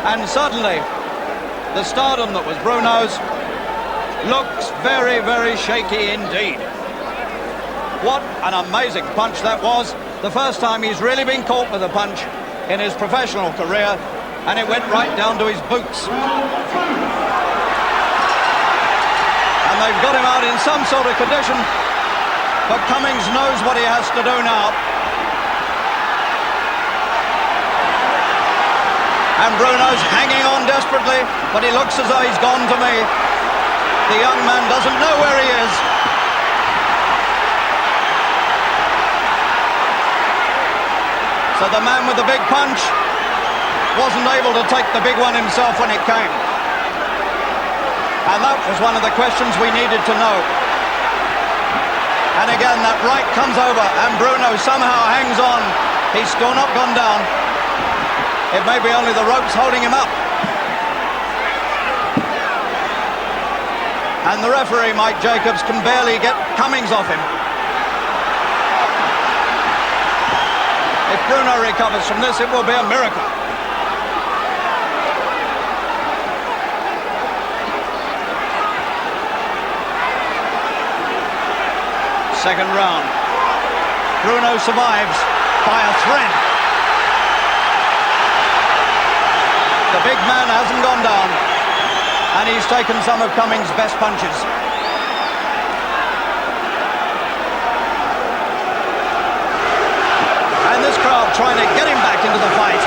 And suddenly, the stardom that was Bruno's looks very, very shaky indeed. What an amazing punch that was. The first time he's really been caught with a punch in his professional career, and it went right down to his boots. And they've got him out in some sort of condition, but Cummings knows what he has to do now. And Bruno's hanging on desperately, but he looks as though he's gone to me. The young man doesn't know where he is. So the man with the big punch wasn't able to take the big one himself when it came. And that was one of the questions we needed to know. And again, that right comes over, and Bruno somehow hangs on. He's still not gone down. It may be only the ropes holding him up. And the referee, Mike Jacobs, can barely get Cummings off him. If Bruno recovers from this, it will be a miracle. Second round. Bruno survives by a thread. The big man hasn't gone down, and he's taken some of Cummings' best punches. And this crowd trying to get him back into the fight.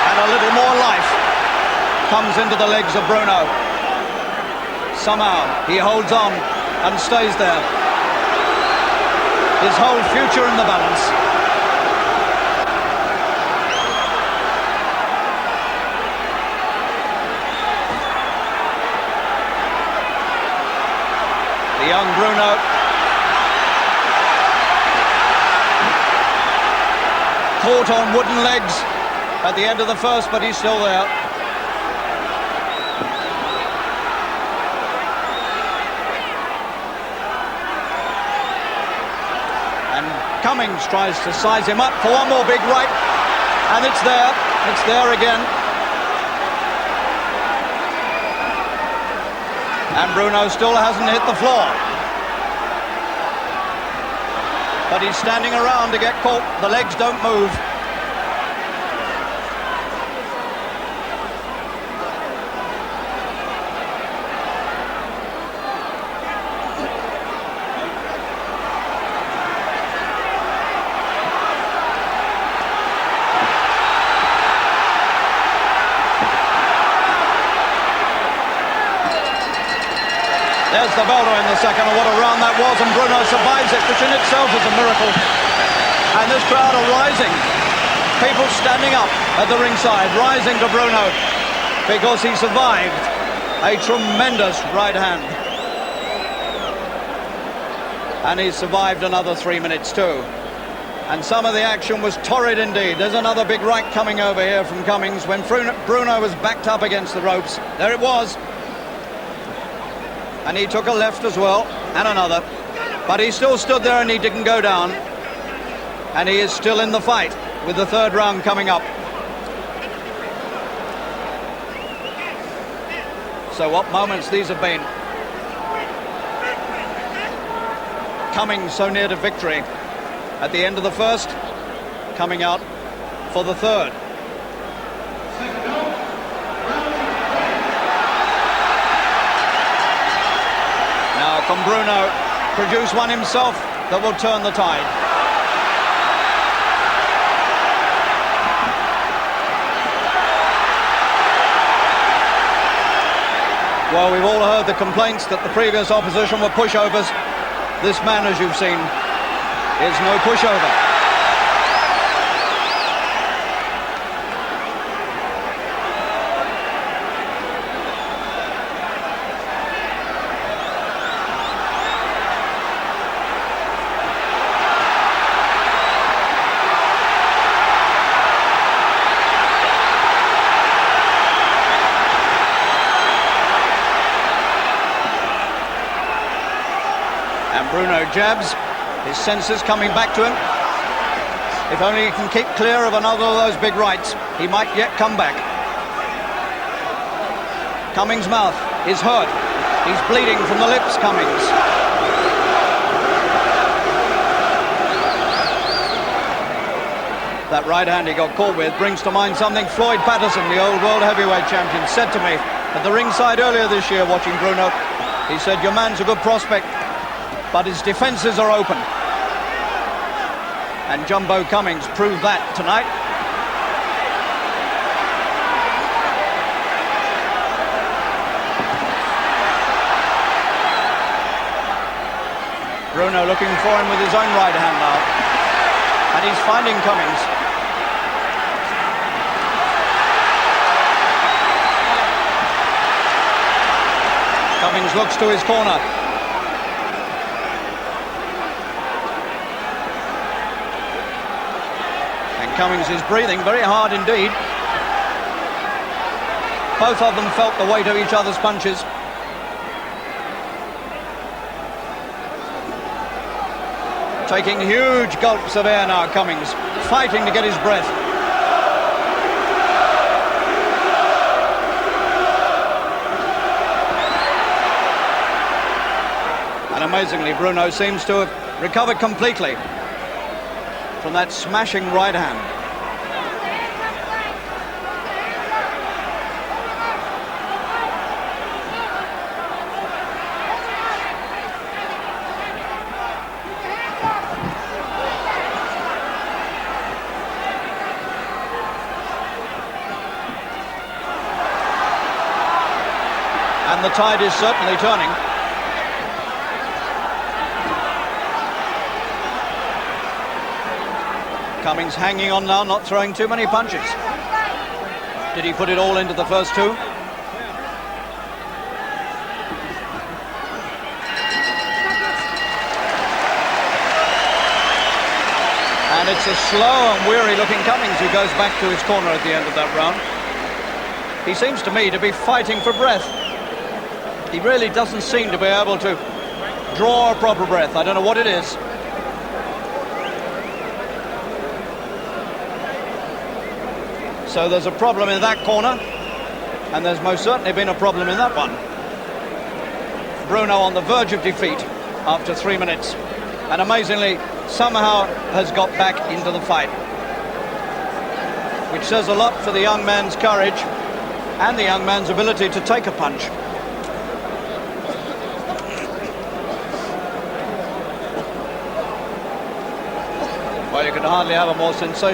And a little more life comes into the legs of Bruno. Somehow he holds on and stays there. His whole future in the balance. The young Bruno. Caught on wooden legs at the end of the first, but he's still there. Cummings tries to size him up for one more big right, and it's there again. And Bruno still hasn't hit the floor, but he's standing around to get caught. The legs don't move. There's the belter in the second, and what a round that was, and Bruno survives it, which in itself is a miracle. And this crowd are rising. People standing up at the ringside, rising to Bruno, because he survived a tremendous right hand. And he survived another 3 minutes too. And some of the action was torrid indeed. There's another big right coming over here from Cummings when Bruno was backed up against the ropes. There it was. And he took a left as well, and another. But he still stood there and he didn't go down. And he is still in the fight with the third round coming up. So what moments these have been. Cummings so near to victory at the end of the first, coming out for the third. Can Bruno produce one himself that will turn the tide? Well, we've all heard the complaints that the previous opposition were pushovers. This man, as you've seen, is no pushover. Bruno jabs, his senses coming back to him. If only he can keep clear of another of those big rights, he might yet come back. Cummings' mouth is hurt. He's bleeding from the lips, Cummings. That right hand he got caught with brings to mind something Floyd Patterson, the old world heavyweight champion, said to me at the ringside earlier this year watching Bruno. He said, your man's a good prospect, but his defences are open. And Jumbo Cummings proved that tonight. Bruno looking for him with his own right hand now. And he's finding Cummings. Cummings looks to his corner. And Cummings is breathing very hard indeed. Both of them felt the weight of each other's punches. Taking huge gulps of air now, Cummings, fighting to get his breath. And amazingly, Bruno seems to have recovered completely from that smashing right hand. And the tide is certainly turning. Cummings hanging on now, not throwing too many punches. Did he put it all into the first two? And it's a slow and weary looking Cummings who goes back to his corner at the end of that round. He seems to me to be fighting for breath. He really doesn't seem to be able to draw a proper breath. I don't know what it is. So there's a problem in that corner, and there's most certainly been a problem in that one. Bruno on the verge of defeat after 3 minutes, and amazingly somehow has got back into the fight, which says a lot for the young man's courage and the young man's ability to take a punch. Well, you could hardly have a more sensational